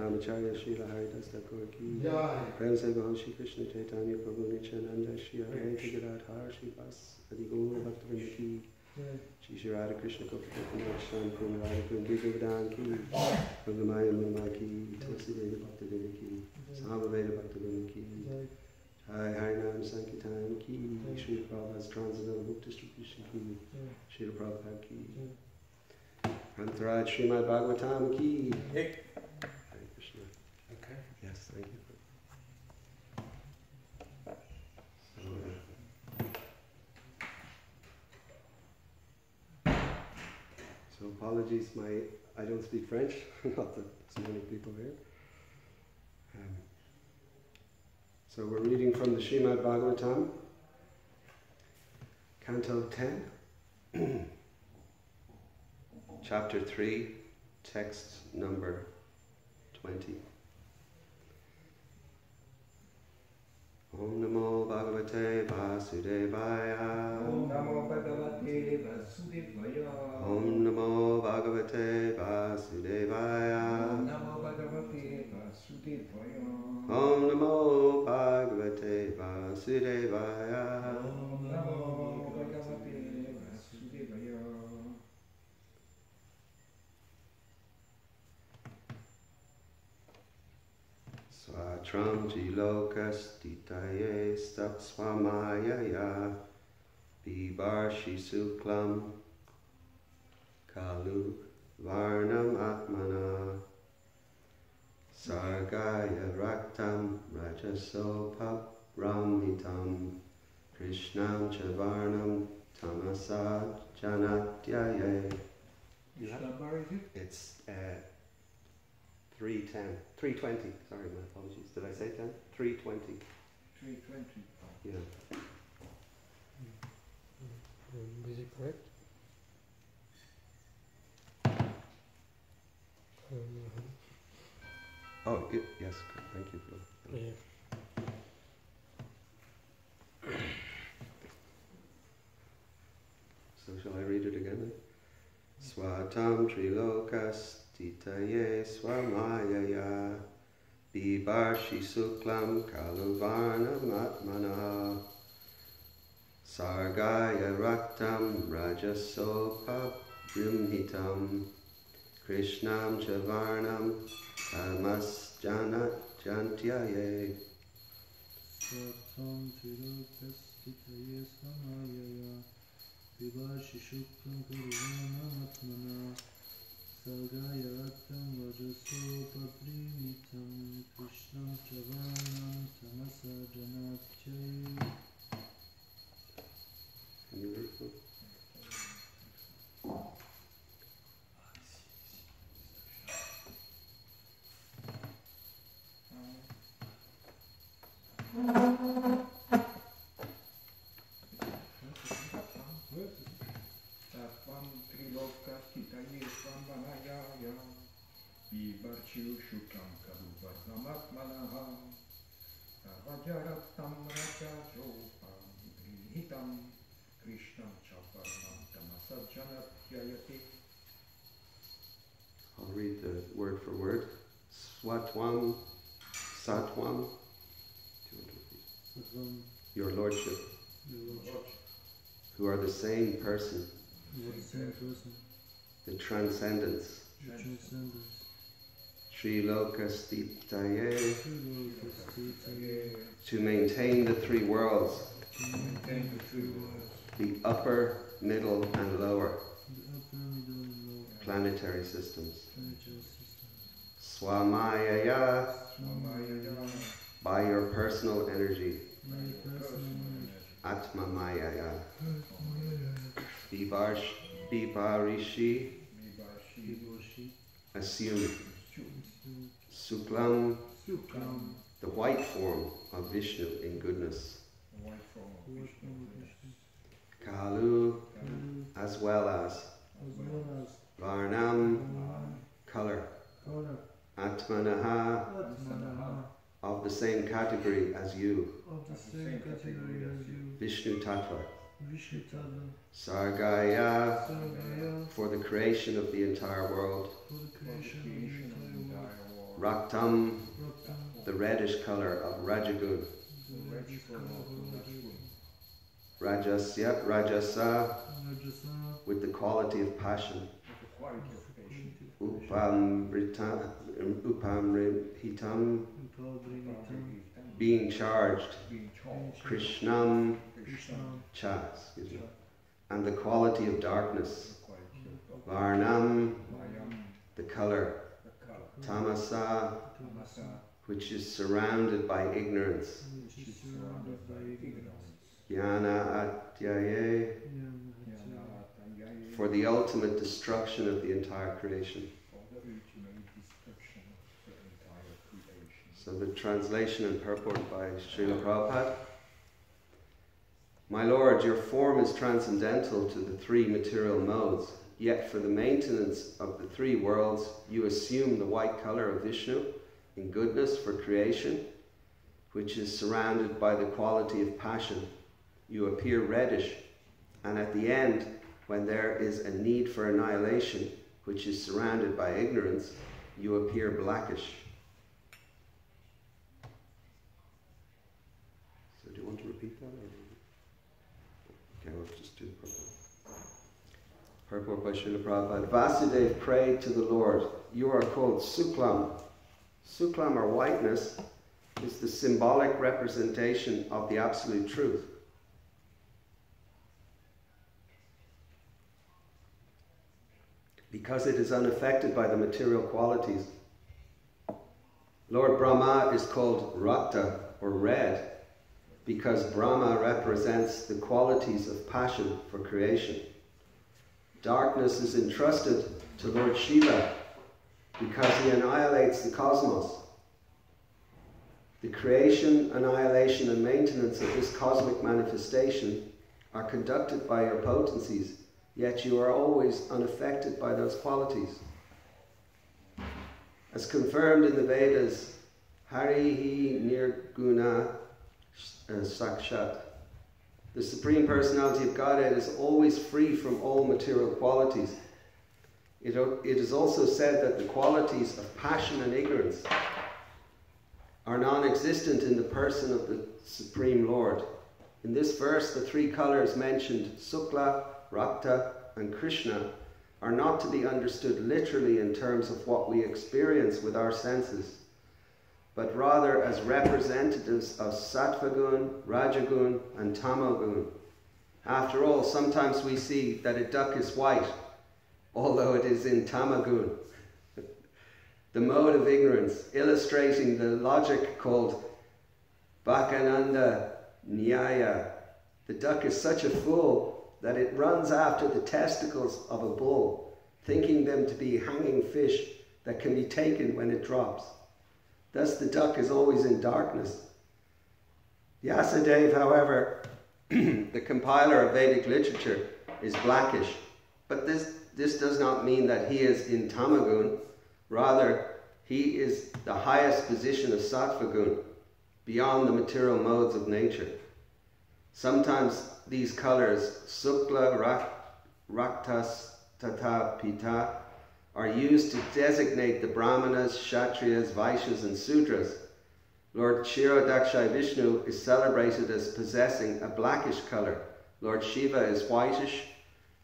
Ramacharya Srila Haridas Thakur ki Prem Se Gautam Shri Krishna Chaitanya Prabhu Nityananda Shri Advaita Gadadhar Shri Vas Adi Gaura Bhaktivinoda ki Shri Shri Radha Krishna Gopinakshan Purna Radha Kundi Govardhan ki Mangamaya Mama ki Tulsi Veda Bhaktivinoda ki Sahaba Veda Bhaktivinoda ki Jai Harinam Sankirtan ki Shri Prabhupada's Transcendental Book Distribution ki Shri Prabhupada ki Antaraj Srimad Bhagavatam ki Yes, thank you. So apologies, I don't speak French, not that so many people here. So we're reading from the Srimad Bhagavatam, Canto 10, Chapter 3, text number 20. Om Namo Bhagavate Vasudevaya. Om Namo Bhagavate Vasudevaya. Om Namo Bhagavate Vasudevaya. Om Namo Bhagavate Vasudevaya. Om Namo Bhagavate Vasudevaya. Om Namo Bhagavate Vasudevaya. Swatram jilokas ditaye staksvamayaya bibarshi suklam kalu varnam atmana sargaya raktam rajasopa brahmitam krishnam chavarnam tamasa janatyaye. It's 3:10, 3:20, sorry, my apologies. Did I say 10? 3:20. 3:20. Yeah. Is it correct? Oh, yes, thank you, Phil. Yeah. So shall I read it again? Swatam trilokas titaye swamayaya bibarshi suklam kaluvarnam atmana sargaya raktam rajasopa brimhitam krishnam chavarnam tamas jantyaye. Swatam trilokas titaye swamayaya bibarshi suklam kaluvarnam atmana Sargaya Raktam Rajaso Paprimitam Krishnam Chavanam Tamasa Janatyaye. Can you read it? Bibarchiu Shukam Karuvarnamatmanaha Ravajarattam Rajajopam Grihitam Krishnam Chavarnam Tamasajanatyayati. I'll read the word for word. Swatwam, Satwam, your lordship, who are the same person, the transcendence, Sri Lokastitaye, to maintain the three worlds, the upper, middle and lower planetary systems. Swamayaya, by your personal energy. Atmamayaya, Vivarishi, assume. Suklam, the white form of Vishnu in goodness. Kalu, as well as. Varnam, color. Atmanaha, of the same category as you. Vishnu Tattva. Sargaya, for the creation of the entire world. Raktam, the reddish color of Rajagun. Rajasa, with the quality of passion. Upamrihitam, being charged. Krishnam, cha, and the quality of darkness. Varnam, the color. Tamasa, which is surrounded by ignorance. Jnana Atyaye, for the ultimate destruction of the entire creation. So the translation and purport by Srila Prabhupada. My Lord, your form is transcendental to the three material modes, yet for the maintenance of the three worlds, you assume the white color of Vishnu in goodness for creation, which is surrounded by the quality of passion. You appear reddish, and at the end, when there is a need for annihilation, which is surrounded by ignorance, you appear blackish. So do you want to repeat that? Or? Okay, we'll just do the purport. Purport by Srila Prabhupada. Vasudeva prayed to the Lord, you are called Suklam. Suklam, or whiteness, is the symbolic representation of the absolute truth. Because it is unaffected by the material qualities. Lord Brahma is called Rakta, or red, because Brahma represents the qualities of passion for creation. Darkness is entrusted to Lord Shiva because he annihilates the cosmos. The creation, annihilation and maintenance of this cosmic manifestation are conducted by your potencies, yet you are always unaffected by those qualities. As confirmed in the Vedas, Harihi Nirguna Sakshat, the Supreme Personality of Godhead is always free from all material qualities. It is also said that the qualities of passion and ignorance are non-existent in the person of the Supreme Lord. In this verse, the three colors mentioned, Sukla, Rakta, and Krishna, are not to be understood literally in terms of what we experience with our senses, but rather as representatives of Sattvagun, Rajagun, and Tamagun. After all, sometimes we see that a duck is white, although it is in Tamagun. The mode of ignorance, illustrating the logic called Bhakananda Nyaya. The duck is such a fool that it runs after the testicles of a bull, thinking them to be hanging fish that can be taken when it drops. Thus the duck is always in darkness. Vyasadeva, however, the compiler of Vedic literature, is blackish, but this does not mean that he is in Tamagun. Rather, he is the highest position of Sattvagun, beyond the material modes of nature. Sometimes these colors, Sukla, Raktas, Tata, Pita, are used to designate the Brahmanas, Kshatriyas, Vaishyas and Sudras. Lord Kshirodakshai Vishnu is celebrated as possessing a blackish colour. Lord Shiva is whitish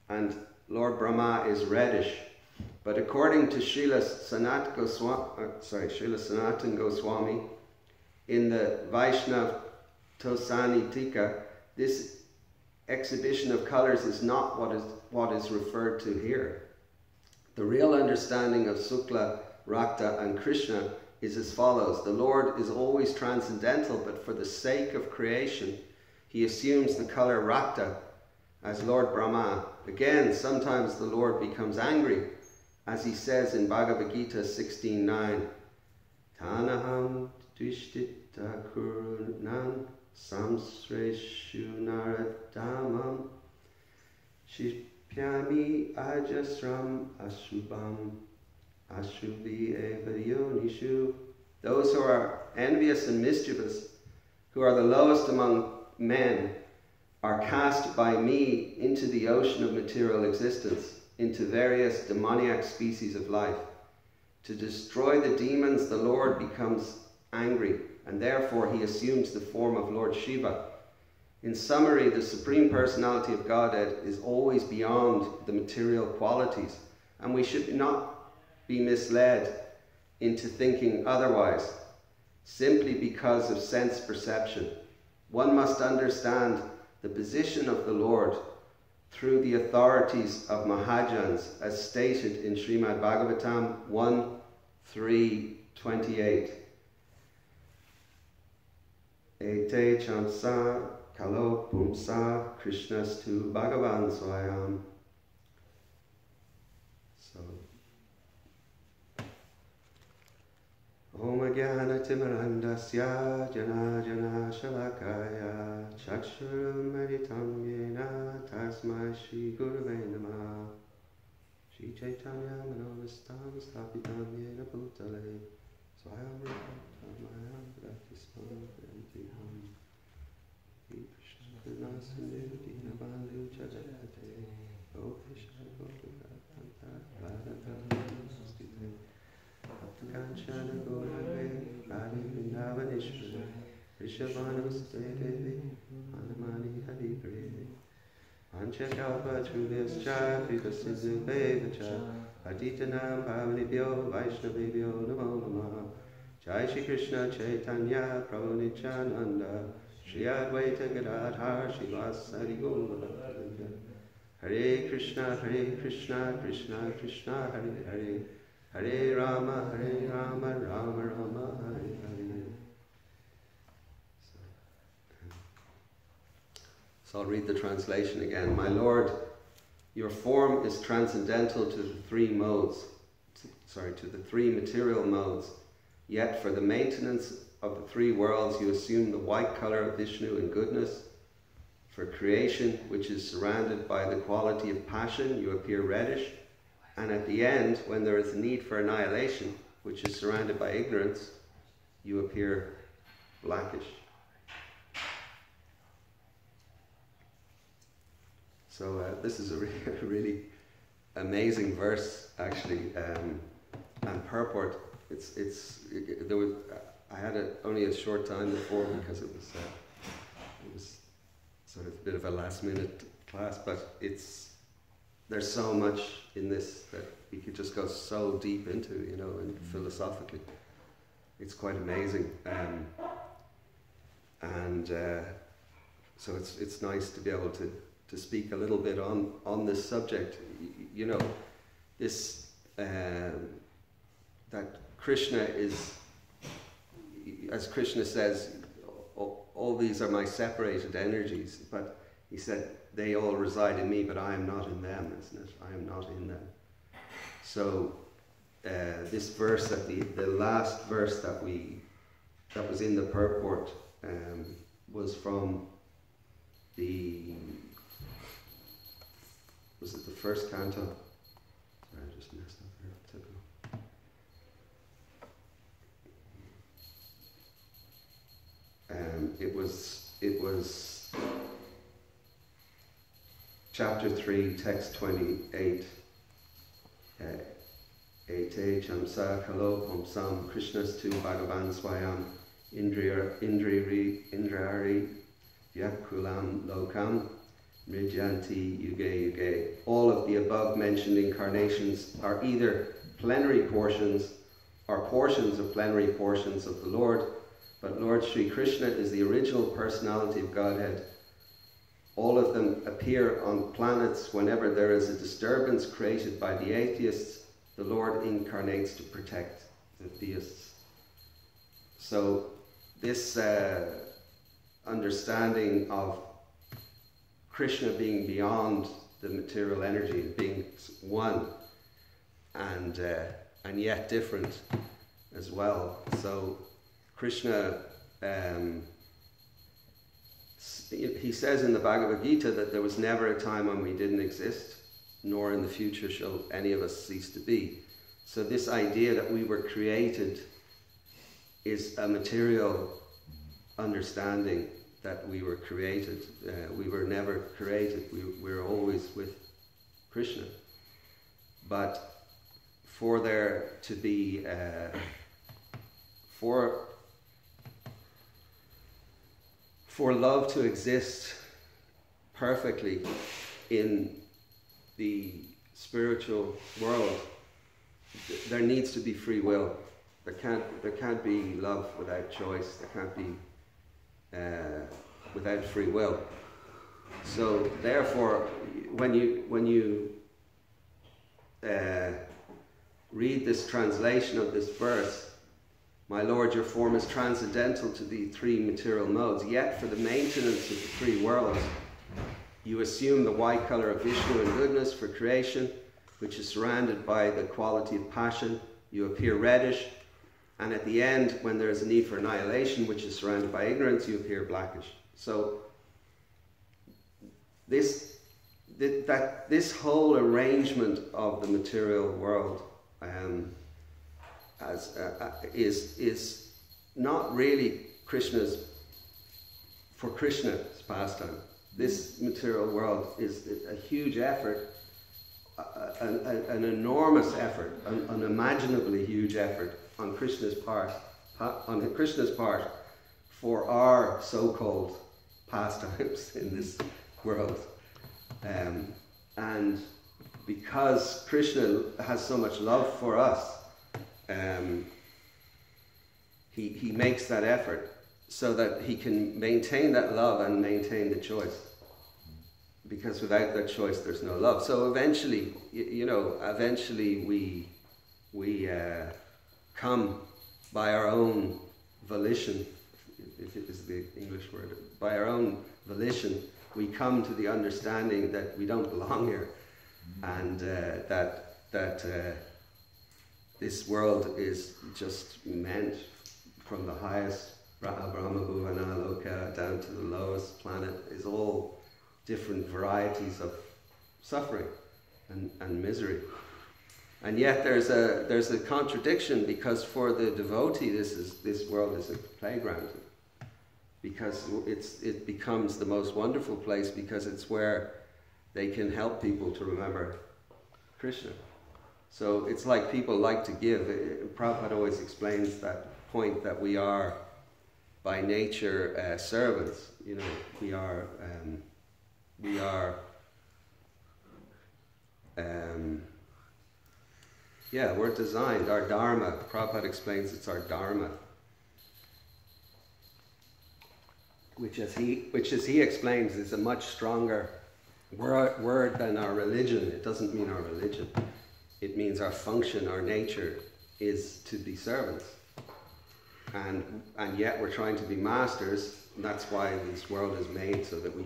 and Lord Brahma is reddish. But according to Srila Sanatan Goswami, in the Vaishnav Tosani Tika, this exhibition of colours is not what is referred to here. The real understanding of Sukla, Rakta and Krishna is as follows. The Lord is always transcendental, but for the sake of creation, he assumes the colour Rakta as Lord Brahma. Again, sometimes the Lord becomes angry, as he says in Bhagavad Gita 16:9, Tanaham Dvishtita Kurunan Samsreshu Naradamam Shipyami Ajasram Ashubham Ashubhi Evayonishu. Those who are envious and mischievous, who are the lowest among men, are cast by me into the ocean of material existence, into various demoniac species of life. To destroy the demons, the Lord becomes angry, and therefore he assumes the form of Lord Shiva. In summary, the Supreme Personality of Godhead is always beyond the material qualities, and we should not be misled into thinking otherwise, simply because of sense perception. One must understand the position of the Lord through the authorities of Mahajans, as stated in Srimad Bhagavatam 1:3-28. Ete chamsa kalo pumsa krishnastu bhagavan swayam. So, Om Jnana Timarandasya Jana Jana Shalakaya Chakshurum Meditam Yena Tasmai Shri Gurave Namah Shri Chaitanya Manovistam Stapitam Yena Bhutale Swayam Rupam Bhaktisman Prantiham Shri Krishna Karuna Sindhu Dinabandhu Chajakate Gopesha Gopukatanta Radha Stite Kanchana Gaurave Radhe Vrindavaneshwara Rishabhanamste Devi Anamani Hari Preve Panchakalpa Chudescha Kripasindhu Bevacha Patitanam Pavanibhyo Vaishnavibhyo Namo Namaha Jai Shri Krishna Chaitanya Prabhu Nityananda Shri Advaita Gadadhar Shivasari Gaura Hare Krishna Krishna Krishna Hare Hare Hare Rama, Rama Rama, Hare Hare. So I'll read the translation again. My Lord, your form is transcendental to the three modes, to the three material modes. Yet for the maintenance of the three worlds, you assume the white color of Vishnu in goodness. For creation, which is surrounded by the quality of passion, you appear reddish. And at the end, when there is a need for annihilation, which is surrounded by ignorance, you appear blackish. So this is a really amazing verse, actually, and purport. I had it only a short time before because it was sort of a bit of a last-minute class, but there's so much in this that we could just go so deep into, and philosophically. It's quite amazing. So it's nice to be able to speak a little bit on this subject. This, that Krishna is, as Krishna says, all these are my separated energies, but he said, they all reside in me, but I am not in them, isn't it? I am not in them. So this verse, the last verse that was in the purport, was from was it the first canto? Sorry, I just messed up here. It was chapter 3, text 28. Ete chamsa kalo pomsam Krishnastu Bhagavan Swayam Indrari Vyakulam Lokam Mridyanti Yuge Yuge. All of the above mentioned incarnations are either plenary portions or portions of plenary portions of the Lord, but Lord Sri Krishna is the original personality of Godhead. All of them appear on planets whenever there is a disturbance created by the atheists. The Lord incarnates to protect the theists. So this understanding of Krishna being beyond the material energy, being one, and yet different as well. So Krishna, he says in the Bhagavad Gita that there was never a time when we didn't exist, nor in the future shall any of us cease to be. So this idea that we were created is a material understanding that we were created. We were never created. We're always with Krishna. But for there to be, for love to exist perfectly in the spiritual world, there needs to be free will. There can't be love without choice. There can't be without free will. So therefore, when you read this translation of this verse, my Lord, your form is transcendental to the three material modes, yet for the maintenance of the three worlds, you assume the white colour of Vishnu and goodness for creation, which is surrounded by the quality of passion. You appear reddish, and at the end, when there is a need for annihilation, which is surrounded by ignorance, you appear blackish. So this whole arrangement of the material world is not really Krishna's pastime. This material world is a huge effort, an enormous effort, an unimaginably huge effort on Krishna's part, for our so-called pastimes in this world. And because Krishna has so much love for us, he makes that effort so that he can maintain that love and maintain the choice. Because without that choice, there's no love. So eventually, we come by our own volition, if it is the English word, by our own volition, we come to the understanding that we don't belong here, and that this world is just meant from the highest Brahma Bhuvana Loka down to the lowest planet is all different varieties of suffering and misery. And yet there's a contradiction, because for the devotee this world is a playground, because it becomes the most wonderful place, because it's where they can help people to remember Krishna. So it's like people like to give. Prabhupada always explains that point that we are by nature servants. We're designed, our dharma. Prabhupada explains it's our dharma, which as he explains is a much stronger word than our religion. It doesn't mean our religion. It means our function, our nature is to be servants. And yet we're trying to be masters, and that's why this world is made, so that we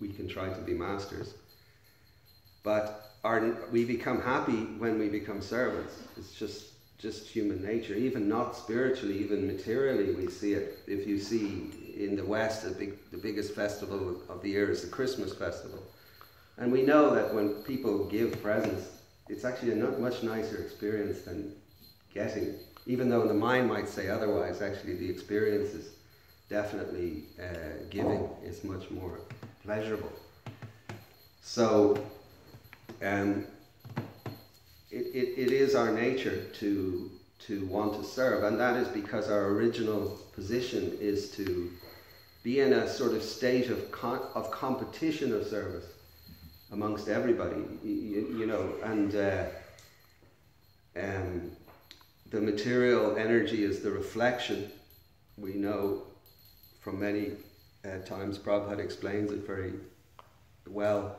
can try to be masters. But we become happy when we become servants. It's just human nature. Even not spiritually, even materially, we see it. If you see in the West, the biggest festival of the year is the Christmas festival. And we know that when people give presents, it's actually a much nicer experience than getting. Even though the mind might say otherwise, actually the experience is definitely giving is much more pleasurable. So it is our nature to want to serve, and that is because our original position is to be in a sort of state of competition of service amongst everybody, you know, and the material energy is the reflection. We know from many times, Prabhupada explains it very well,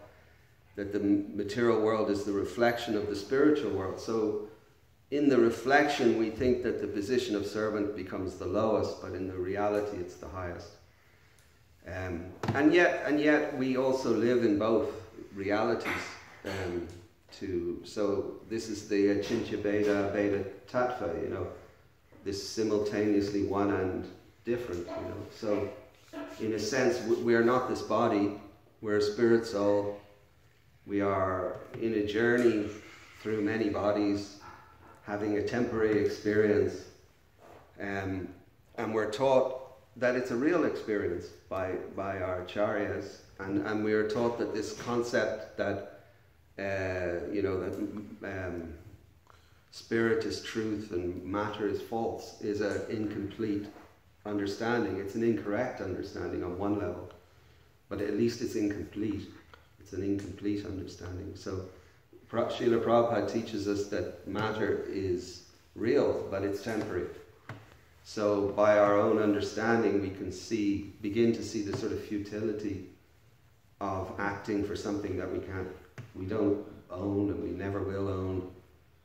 that the material world is the reflection of the spiritual world. So in the reflection we think that the position of servant becomes the lowest, but in the reality it's the highest. And yet we also live in both realities. So this is the Achintya Bheda Tattva, you know, this simultaneously one and different, you know. So in a sense we are not this body, we're a spirit soul. We are in a journey through many bodies, having a temporary experience, and we're taught that it's a real experience by our acharyas, and we are taught that this concept that you know, that spirit is truth and matter is false is an incomplete understanding. It's an incorrect understanding on one level, but at least it's incomplete. It's an incomplete understanding. So Srila Prabhupada teaches us that matter is real, but it's temporary. So by our own understanding we can begin to see the sort of futility of acting for something that we don't own and we never will own,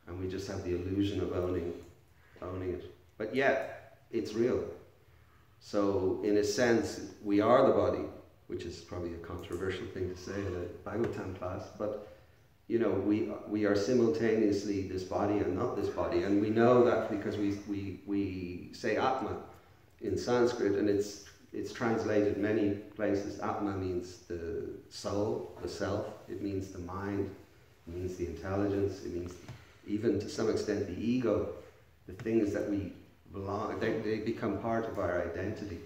and we just have the illusion of owning it. But yet it's real. So in a sense we are the body, which is probably a controversial thing to say in a Bhagavatam class, but you know, we are simultaneously this body and not this body, and we know that because we say Atma in Sanskrit, and it's translated many places. Atma means the soul, the self. It means the mind. It means the intelligence. It means even to some extent the ego. The things that we belong, they become part of our identity,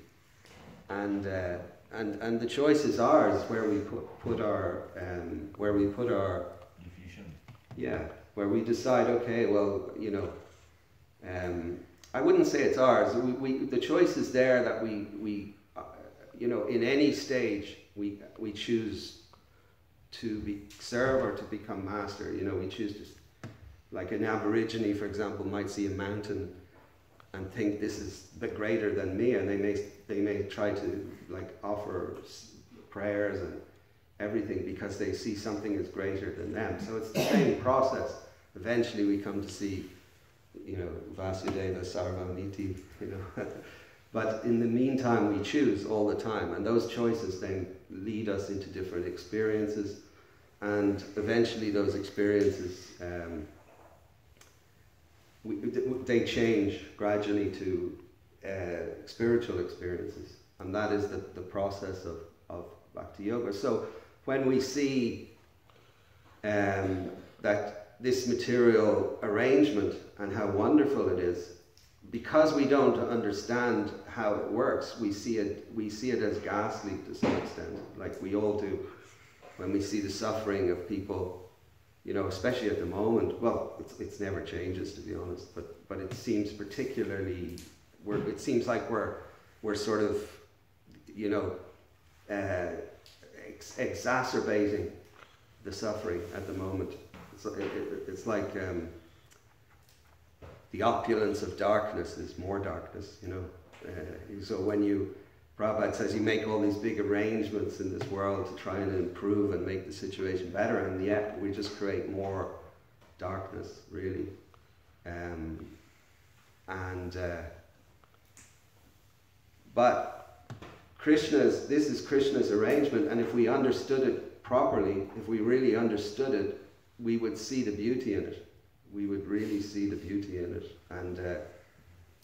and the choice is ours where we put our where we decide, okay, well, you know, I wouldn't say it's ours. The choice is there that we you know, in any stage we choose to serve or to become master. You know, we choose to, like an Aborigine, for example, might see a mountain and think this is the greater than me, and they may try to like offer prayers and everything because they see something is greater than them. So it's the same process. Eventually we come to see, you know, Vasudeva Sarvamiti, you know. But in the meantime we choose all the time, and those choices then lead us into different experiences, and eventually those experiences they change gradually to spiritual experiences, and that is the process of Bhakti Yoga. So when we see that this material arrangement and how wonderful it is, because we don't understand how it works, we see it as ghastly to some extent, like we all do when we see the suffering of people, you know, especially at the moment. Well, it's never changes, to be honest, but it seems particularly, it seems like we're sort of, you know, exacerbating the suffering at the moment. It's like the opulence of darkness is more darkness, you know. So when Prabhupada says you make all these big arrangements in this world to try and improve and make the situation better, and yet we just create more darkness, really. But this is Krishna's arrangement, and if we understood it properly, if we really understood it, we would see the beauty in it. We would really see the beauty in it. And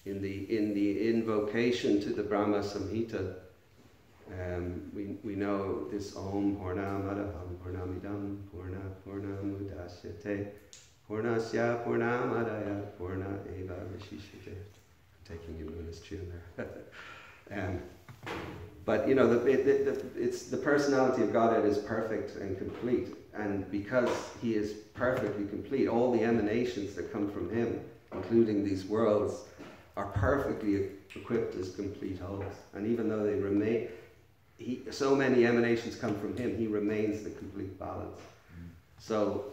in the invocation to the Brahma Samhita, we know this Om Purnamadavam Purnamidam Purnamudashyate Purnasya Purnamadaya Purna Eva Vishishite. I'm taking Yamuna's tune there. But you know, it's the personality of Godhead is perfect and complete, and because he is perfectly complete, all the emanations that come from him, including these worlds, are perfectly equipped as complete wholes. And even though they remain, so many emanations come from him, he remains the complete balance. So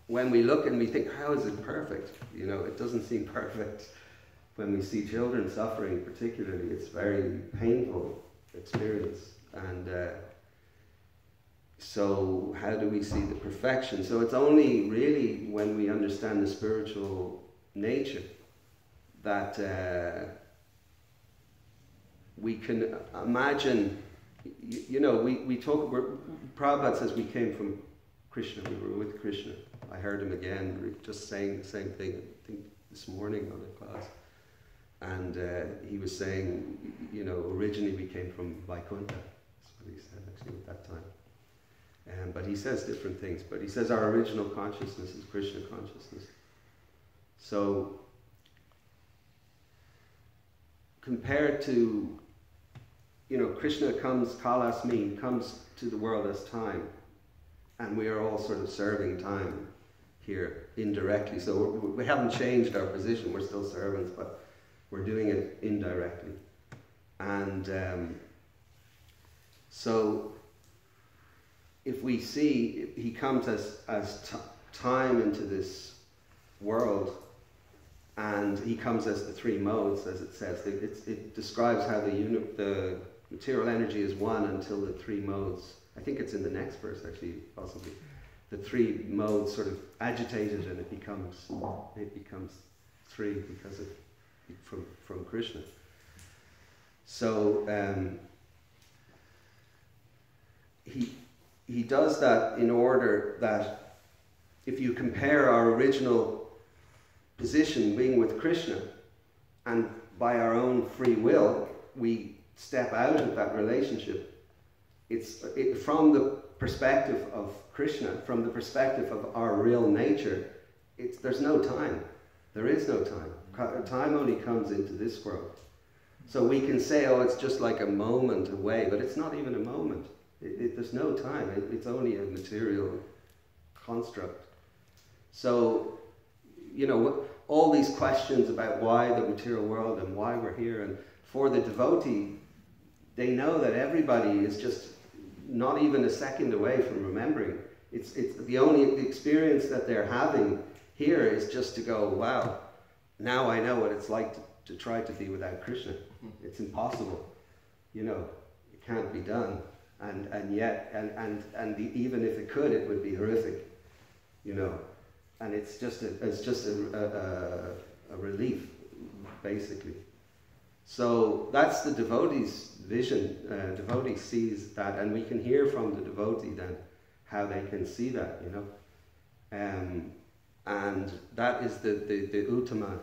when we look and we think, how is it perfect? You know, it doesn't seem perfect. When we see children suffering particularly, it's a very painful experience. And so how do we see the perfection? So it's only really when we understand the spiritual nature that we can imagine, you know, we talk, Prabhupada says we came from Krishna, we were with Krishna. I heard him again, just saying the same thing, I think this morning on a class. And he was saying, you know, originally we came from Vaikuntha. That's what he said actually at that time. But he says different things. But he says our original consciousness is Krishna consciousness. So, compared to, you know, Krishna comes, Kalasmin, comes to the world as time. And we are all sort of serving time here indirectly. So we haven't changed our position. We're still servants, but we're doing it indirectly. And so if we see, he comes as time into this world, and he comes as the three modes, as it says. It describes how the material energy is one until the three modes, I think it's in the next verse actually, possibly. The three modes sort of agitated, and it becomes three because of from Krishna. So he does that in order that if you compare our original position being with Krishna, and by our own free will we step out of that relationship, from the perspective of Krishna, from the perspective of our real nature, there's no time. There is no time. Time only comes into this world. So we can say, oh, it's just like a moment away, but it's not even a moment. There's no time. It's only a material construct. So, you know, all these questions about why the material world and why we're here, and for the devotee, they know that everybody is just not even a second away from remembering. It's the experience that they're having here is just to go, wow, now I know what it's like to try to be without Krishna. It's impossible, you know, it can't be done, and yet even if it could, it would be horrific, you know, and it's just a relief, basically. So that's the devotee's vision. Devotee sees that, and we can hear from the devotee then how they can see that, you know, and that is the Uttama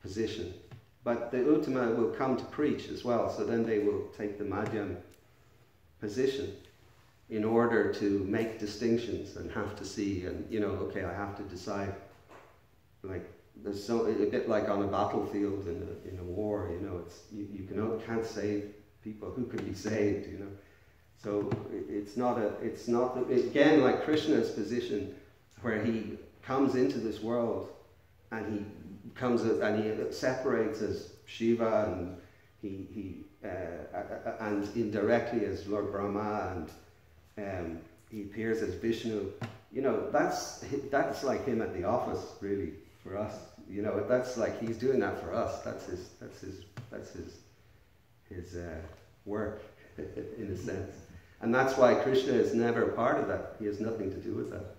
position. But the Uttama will come to preach as well, so then they will take the Madhyam position in order to make distinctions and have to see, and, you know, okay, I have to decide, like, there's a bit like on a battlefield in a war, you know, you can't save people who can be saved, you know. So it's not again like Krishna's position, where he comes into this world and he separates as Shiva, and and indirectly as Lord Brahma, and he appears as Vishnu. You know, that's like him at the office, really, for us. You know, that's like he's doing that for us. That's his work in a sense, and that's why Krishna is never a part of that. He has nothing to do with that.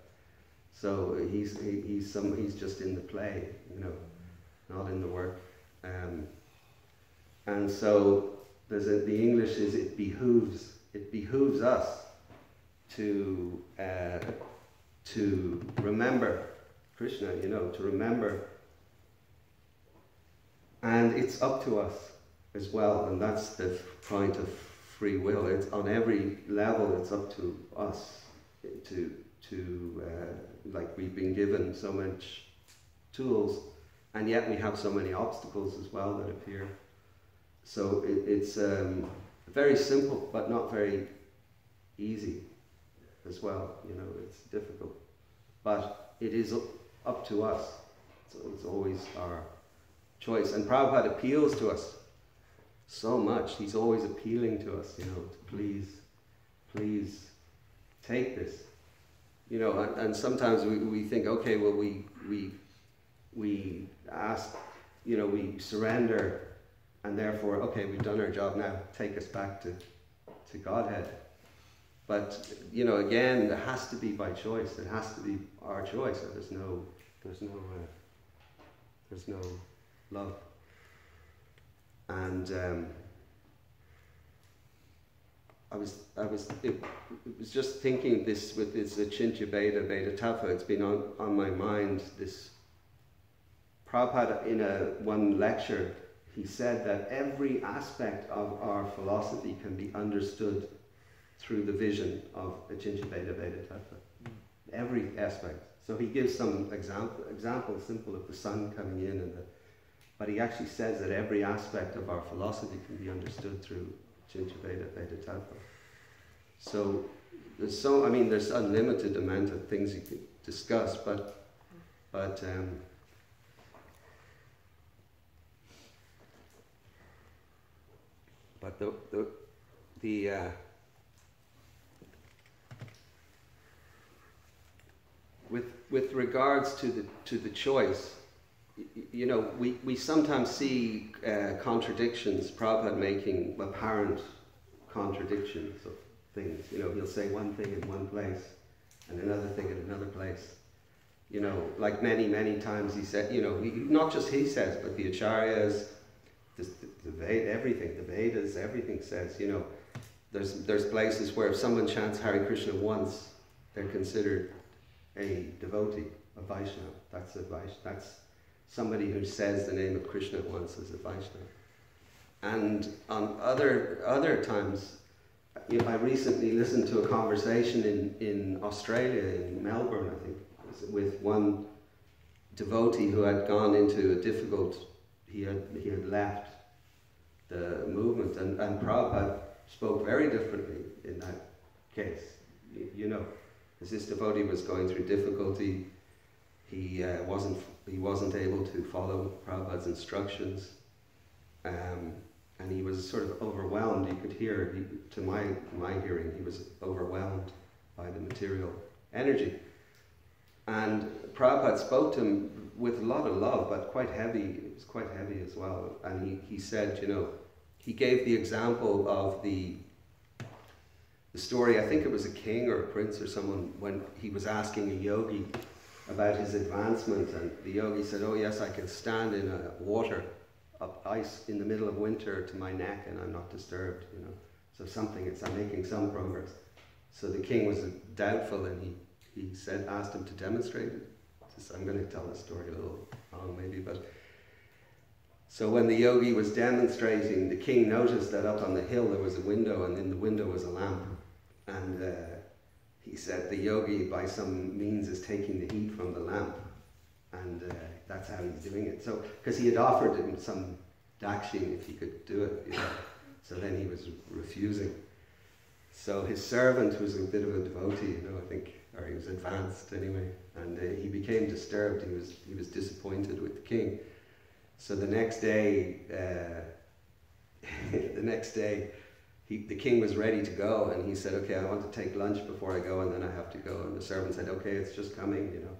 So he's just in the play, you know, not in the work. And so the English is it behooves us to remember Krishna, you know, to remember. And it's up to us as well, and that's the point of free will. It's on every level. It's up to us to like, we've been given so much tools, and yet we have so many obstacles as well that appear. So it's very simple, but not very easy. as well. You know, it's difficult. But it is up to us. So it's always our choice. And Prabhupada appeals to us so much. He's always appealing to us, you know, to please take this. You know, and sometimes we think, okay, well, we ask, you know, we surrender, and therefore, okay, we've done our job now, take us back to Godhead. But, you know, again, it has to be by choice. It has to be our choice. There's no love. And I was just thinking this with this Achintya Bheda Tattva. It's been on my mind. This Prabhupada in one lecture, he said that every aspect of our philosophy can be understood through the vision of Achintya Bheda Tattva. Every aspect. So he gives some examples, simple of the sun coming in, but he actually says that every aspect of our philosophy can be understood through Achintya Bheda Tattva. So there's unlimited amount of things you could discuss, but with regards to the choice, you know, we sometimes see contradictions, Prabhupada making apparent contradictions of things. You know, he'll say one thing in one place and another thing in another place. You know, like many times he said, you know, not just he says, but the Acharyas, the Vedas, everything says, you know, there's places where if someone chants Hare Krishna once, they're considered a devotee, a Vaishnava. That's somebody who says the name of Krishna once as a Vaishnava. And on other times, you know, I recently listened to a conversation in Australia, in Melbourne, I think, with one devotee who had gone into a difficult. He had left the movement, and Prabhupada spoke very differently in that case. You know, as this devotee was going through difficulty, he wasn't able to follow Prabhupada's instructions, and he was sort of overwhelmed. You could hear, to my hearing, he was overwhelmed by the material energy. And Prabhupada spoke to him with a lot of love, but quite heavy. It was quite heavy as well. And he said, you know, he gave the example of the story, I think it was a king or a prince or someone, when he was asking a yogi about his advancement, and the yogi said, oh yes, I can stand in water, ice in the middle of winter to my neck and I'm not disturbed, you know. So I'm making some progress. So the king was doubtful, and he asked him to demonstrate it. I'm going to tell the story a little long maybe, but so when the yogi was demonstrating, the king noticed that up on the hill there was a window, and in the window was a lamp. And he said the yogi by some means is taking the heat from the lamp, and that's how he's doing it. So, because he had offered him some dakshin if he could do it, you know. So then he was refusing. So his servant was a bit of a devotee, you know, I think, or he was advanced anyway, and he became disturbed. He was disappointed with the king. So the next day, the king was ready to go, and he said, okay, I want to take lunch before I go, and then I have to go. And the servant said, okay, it's just coming, you know.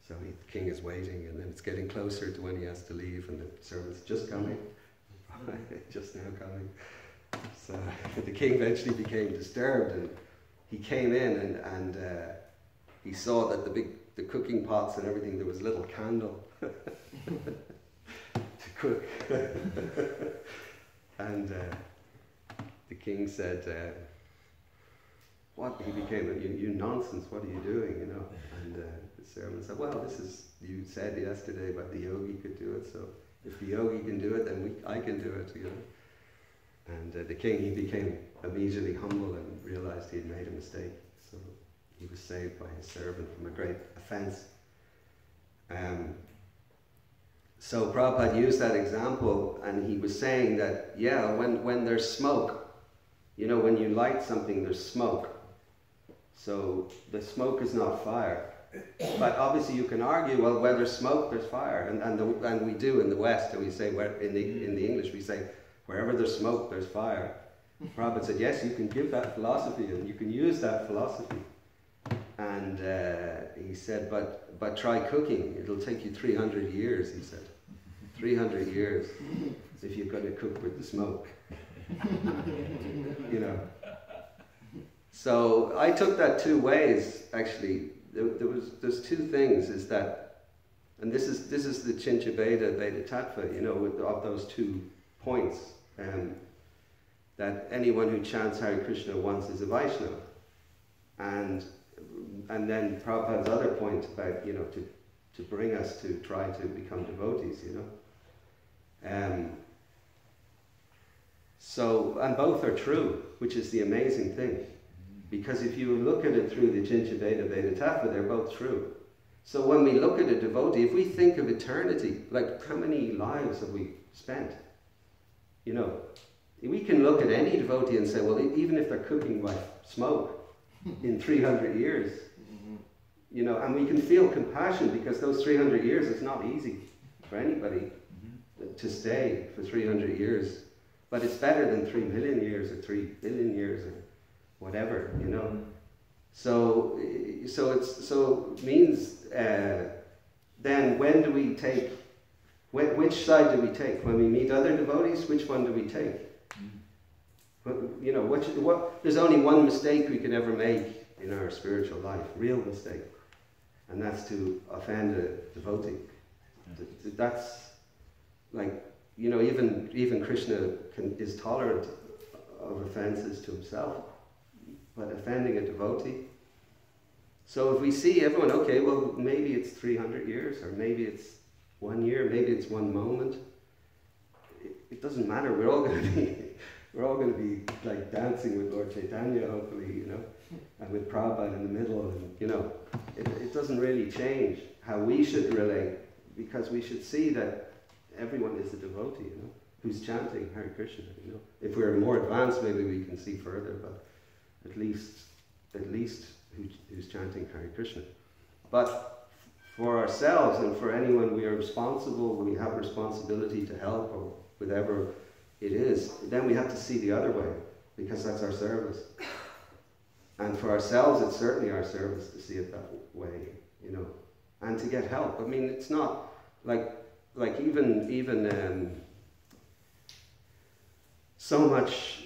So the king is waiting, and then it's getting closer to when he has to leave, and the servant's just coming, just now coming. So the king eventually became disturbed, and he came in, and he saw that the cooking pots and everything, there was a little candle to cook. And the king said, what? He became, you nonsense, what are you doing, you know? And the servant said, well, you said yesterday about the yogi could do it, so if the yogi can do it, then I can do it, you know? And the king, he became immediately humble and realized he had made a mistake. So he was saved by his servant from a great offense. So Prabhupada used that example, and he was saying that, yeah, when there's smoke, you know, when you light something, there's smoke. So the smoke is not fire. But obviously you can argue, well, where there's smoke, there's fire. And we do in the West, and we say, in the English, we say, wherever there's smoke, there's fire. Prabhupada said, yes, you can give that philosophy, and you can use that philosophy. And he said, but try cooking. It'll take you 300 years, he said. 300 years if you're going to cook with the smoke. You know. So I took that two ways, actually. There's two things, is that, and this is the Chincha Veda Tattva, you know, of those 2 points, that anyone who chants Hare Krishna once is a Vaishnava. And then Prabhupada's other point about, you know, to bring us to try to become devotees, you know. So, and both are true, which is the amazing thing. Because if you look at it through the Chincha Veda Tattva, they're both true. So when we look at a devotee, if we think of eternity, like how many lives have we spent? You know, we can look at any devotee and say, well, even if they're cooking by smoke in 300 years, you know, and we can feel compassion, because those 300 years is not easy for anybody to stay for 300 years. But it's better than 3 million years or 3 billion years or whatever, you know. So it means then when do we take? Which side do we take? When we meet other devotees, which one do we take? You know, there's only one mistake we can ever make in our spiritual life, real mistake, and that's to offend a devotee. That's like, you know, even Krishna is tolerant of offenses to himself, but offending a devotee. So if we see everyone, okay, well, maybe it's 300 years, or maybe it's 1 year, maybe it's 1 moment. It doesn't matter. We're all going to be like dancing with Lord Chaitanya, hopefully, you know, and with Prabhupada in the middle, and you know, it doesn't really change how we should relate, because we should see that everyone is a devotee, you know, who's chanting Hare Krishna. You know, if we're more advanced, maybe we can see further, but at least who's chanting Hare Krishna. But for ourselves and for anyone we are responsible, we have responsibility to help, or whatever it is, then we have to see the other way, because that's our service. And for ourselves, it's certainly our service to see it that way, you know, and to get help. I mean, it's not like even so much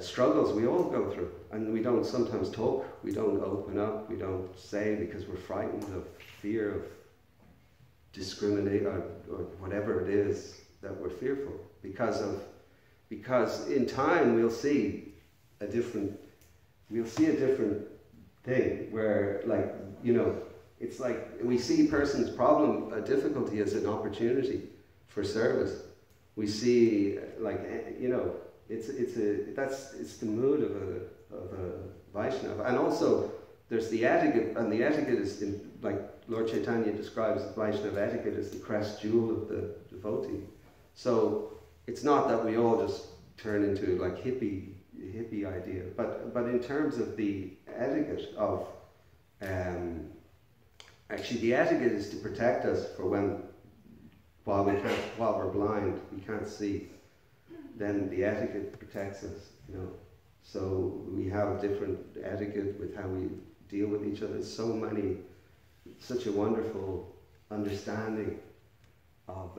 struggles we all go through, and we don't sometimes talk, we don't open up, we don't say, because we're frightened of fear of discriminate or whatever it is that we're fearful, because in time we'll see a different thing where, like, you know, it's like we see a person's problem, a difficulty, as an opportunity for service. We see, like, you know, it's the mood of a Vaishnava. And also there's the etiquette, and the etiquette is like Lord Chaitanya describes Vaishnava etiquette as the crest jewel of the devotee. So it's not that we all just turn into like hippie idea, but in terms of the etiquette of actually the etiquette is to protect us for while we're blind, we can't see, then the etiquette protects us, you know. So we have different etiquette with how we deal with each other. Such a wonderful understanding of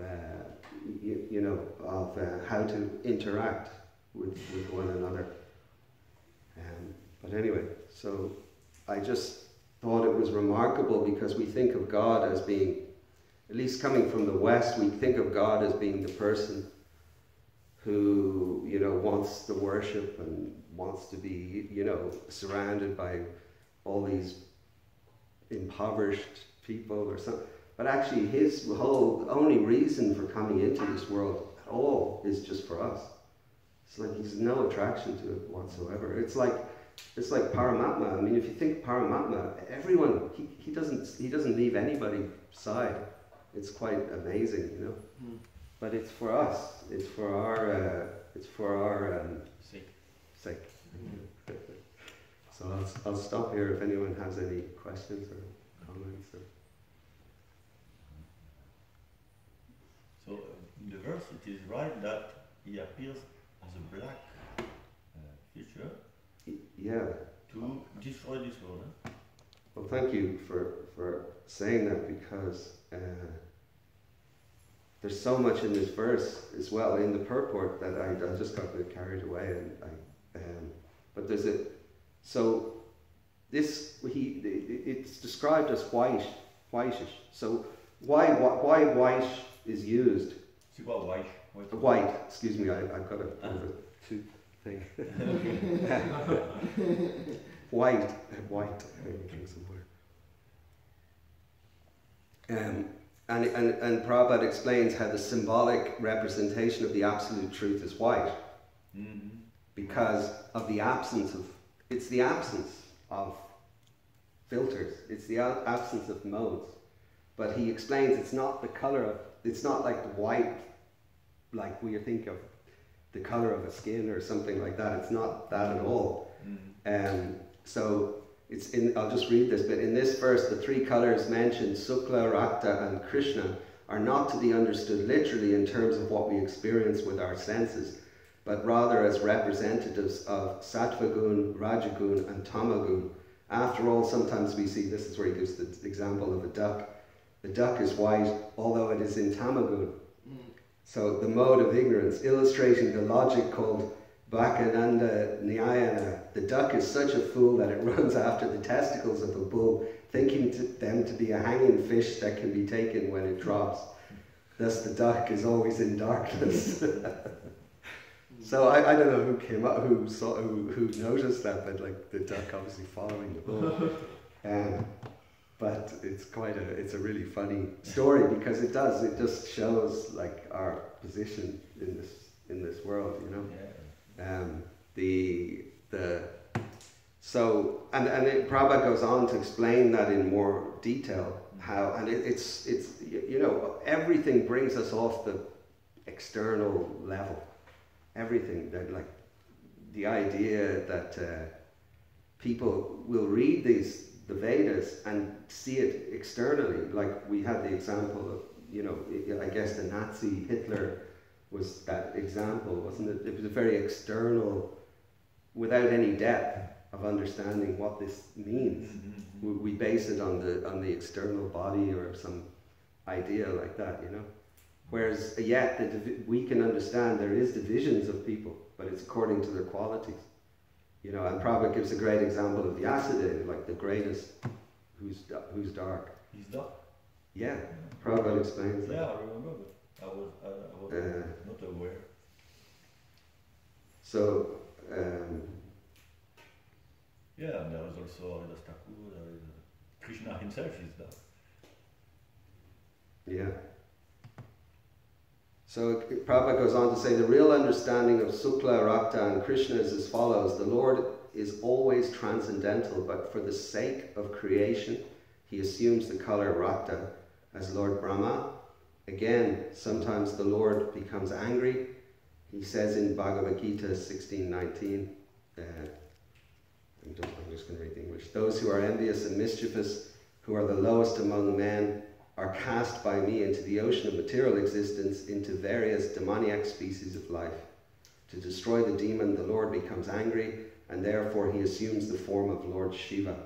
how to interact with one another. But anyway, so I just thought it was remarkable, because we think of God as being, at least coming from the West, we think of God as being the person who, you know, wants the worship and wants to be, you know, surrounded by all these impoverished people or something. But actually his whole only reason for coming into this world at all is just for us. It's like he's no attraction to it whatsoever. It's like Paramatma. I mean, if you think Paramatma, everyone, he doesn't leave anybody's side. It's quite amazing, you know. But it's for us. It's for our sake. So I'll stop here if anyone has any questions or comments. Or so in the verse it is right that he appears as a black feature yeah. to destroy this world. Well, thank you for saying that, because there's so much in this verse as well, in the purport, that I just got a bit carried away. But there's a... So this, it's described as whitish. So why white is used? See what white? White, excuse me, I've got a two thing. White, drink some water. And Prabhupada explains how the symbolic representation of the absolute truth is white, because of the absence of... It's the absence of filters. It's the absence of modes. But he explains it's not the color of... It's not like the white, like we think of the color of a skin or something like that. It's not that at all. So it's in... I'll just read this bit. In this verse, the three colors mentioned, Sukla, Rakta, and Krishna, are not to be understood literally in terms of what we experience with our senses, but rather as representatives of Sattvagun, Rajagun, and Tamagun. After all, sometimes we see, this is where he gives the example of a duck. The duck is white, although it is in Tamagun. So the mode of ignorance, illustrating the logic called Ananda Nyayana. The duck is such a fool that it runs after the testicles of a bull, thinking them to be a hanging fish that can be taken when it drops. Thus the duck is always in darkness. So I don't know who came up, who noticed that, but like the duck obviously following the bull. But it's a really funny story, because it just shows like our position in this world, you know. Prabhupada goes on to explain that in more detail, how, and it's you know, everything brings us off the external level. Everything, that like the idea that people will read the Vedas and see it externally. Like we had the example of, you know, I guess the Nazi Hitler was that example, wasn't it? It was a very external, without any depth of understanding what this means. We base it on the external body or some idea like that, you know. Whereas yet we can understand there is divisions of people, but it's according to their qualities. You know, and Prabhupada gives a great example of the Asade, like the greatest, who's dark. He's dark? Yeah, Prabhupada explains that. Yeah, I remember, but I was not aware. So, yeah, and there is also Haridas Thakur, there is Krishna himself is dark. Yeah. So Prabhupada goes on to say, the real understanding of Sukla, Rakta, and Krishna is as follows. The Lord is always transcendental, but for the sake of creation, he assumes the color Rakta as Lord Brahma. Again, sometimes the Lord becomes angry. He says in Bhagavad Gita 16:19, I'm just going to read the English. Those who are envious and mischievous, who are the lowest among men, are cast by me into the ocean of material existence, into various demoniac species of life. To destroy the demon, the Lord becomes angry, and therefore he assumes the form of Lord Shiva.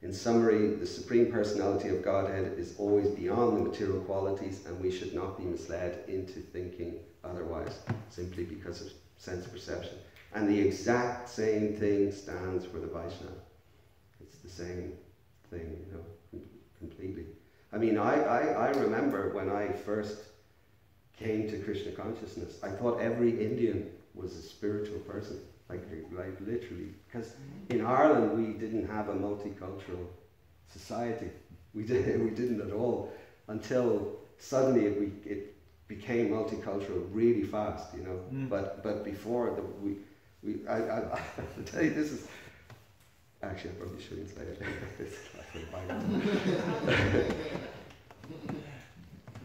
In summary, the Supreme Personality of Godhead is always beyond the material qualities, and we should not be misled into thinking otherwise, simply because of sense perception. And the exact same thing stands for the Vaishnava. It's the same thing, you know, completely. I mean, I remember when I first came to Krishna consciousness, I thought every Indian was a spiritual person, like literally, because in Ireland we didn't have a multicultural society. We didn't at all, until suddenly it became multicultural really fast, you know. But before I'll tell you, this is. Actually, I probably shouldn't say it. It's like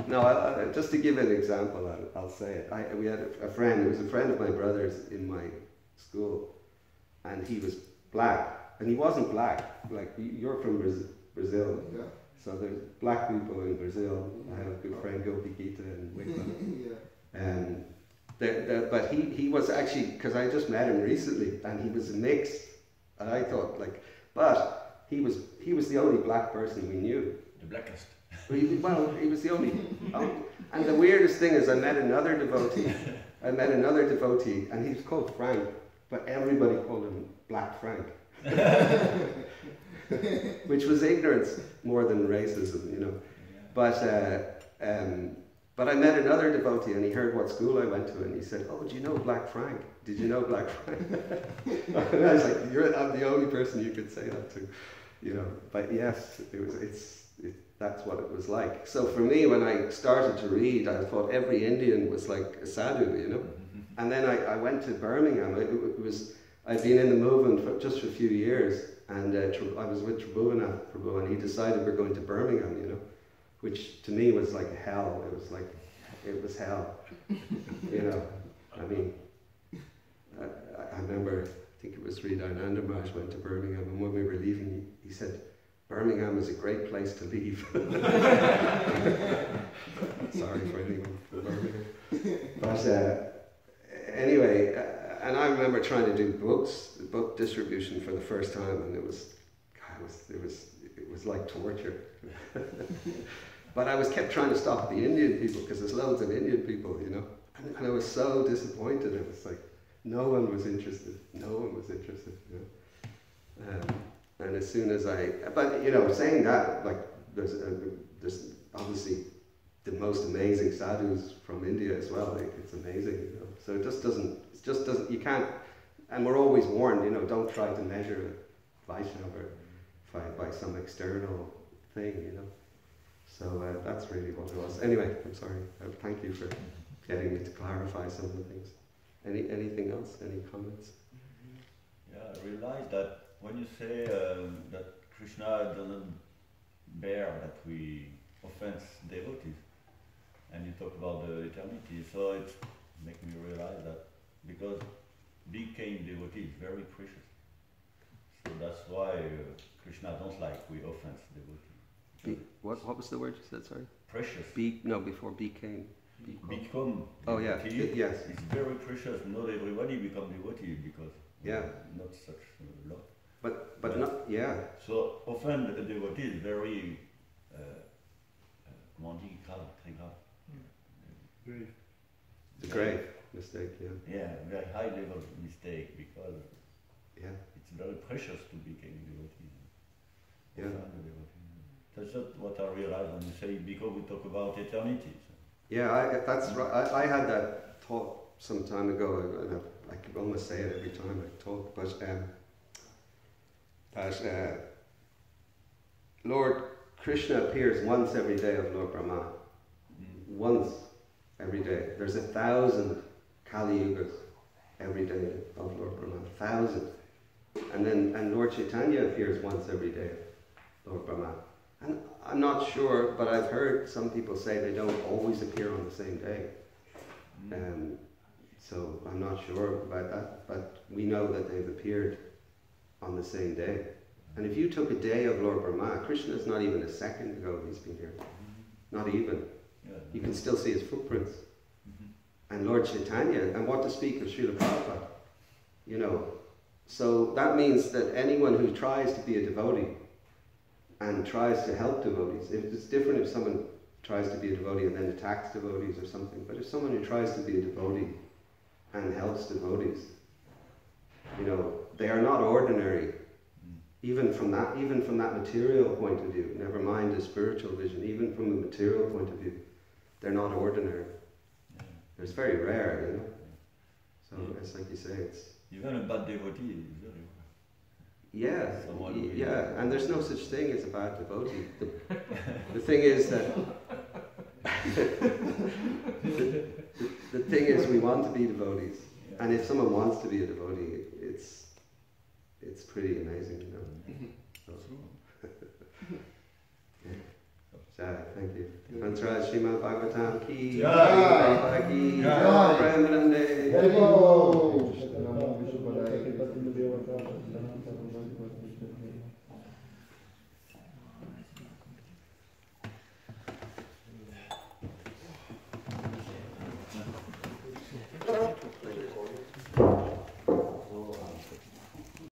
no, just to give an example, I'll say it. We had a friend, who was a friend of my brother's in my school, and he was black, and he wasn't black. Like you're from Brazil, Yeah. so there's black people in Brazil. I have a good friend, Gopi Gita in Wicklow. But he was actually, because I just met him recently, and he was a mix, and I thought but he was the only black person we knew. The blackest. He was the only. And the weirdest thing is, I met another devotee, and he was called Frank, but everybody called him Black Frank. Which was ignorance more than racism, you know. But I met another devotee, and he heard what school I went to, and he said, "Oh, do you know Black Frank? Did you know Black Frank?" And I was like, I'm the only person you could say that to, you know. But yes, that's what it was like. So for me, when I started to read, I thought every Indian was like a sadhu, you know. And then I went to Birmingham. I'd been in the movement just for a few years, and I was with Prabhu, and he decided we're going to Birmingham, you know, which to me was like hell. It was hell, you know. I mean, I remember, I think it was Sri Ananda Maharaj went to Birmingham, and when we were leaving, he said, "Birmingham is a great place to leave." Sorry for anyone from Birmingham. But anyway, and I remember trying to do book distribution for the first time, and it was like torture. But I kept trying to stop the Indian people, because there's loads of Indian people, you know. And I was so disappointed. It was like no one was interested. You know. And as soon as but you know, saying that, like there's obviously the most amazing sadhus from India as well. Like, it's amazing, you know. So it just doesn't. You can't. And we're always warned, you know, don't try to measure Vaishnava by some external thing, you know. So that's really what it was. Anyway, I'm sorry. Thank you for getting me to clarify some of the things. Anything else? Any comments? Yeah, I realized that when you say that Krishna doesn't bear that we offense devotees, and you talk about the eternity, so it makes me realize that because became devotee is very precious. So that's why Krishna don't like we offense devotee. What was the word you said? Sorry. Precious. Before became. Become. Oh yeah. Yes. It's very precious. Not everybody become devotee because not such a lot. But not So often the devotee is very comment on dit grave, très grave. Grave. It's a grave mistake, yeah. Yeah, very high level mistake because it's very precious to become devotee. Yeah. That's just what I realized when you say, because we talk about eternity. So. Yeah, that's right. I had that thought some time ago, and I could almost say it every time I talk, but that Lord Krishna appears once every day of Lord Brahma. Once every day. There's 1,000 Kali Yugas every day of Lord Brahma. 1,000. And Lord Chaitanya appears once every day of Lord Brahma. And I'm not sure, but I've heard some people say they don't always appear on the same day. So I'm not sure about that, but we know that they've appeared on the same day. And if you took a day of Lord Brahma, Krishna's not even a second ago he's been here. Not even. You can still see his footprints. And Lord Chaitanya, and what to speak of Srila Prabhupada, you know. So that means that anyone who tries to be a devotee and tries to help devotees, it's different if someone tries to be a devotee and then attacks devotees or something, but if someone who tries to be a devotee and helps devotees, you know, they are not ordinary, even from that material point of view, never mind the spiritual vision, even from the material point of view, they're not ordinary. It's very rare, you know. So it's like you say, it's... Even a bad devotee is very rare. Yeah, and there's no such thing as a bad devotee. The thing is that the thing is we want to be devotees, and if someone wants to be a devotee, it's pretty amazing, you know. So, thank you. Mantra Srimad Bhagavatam ki, Prabhupada ki, Premanande.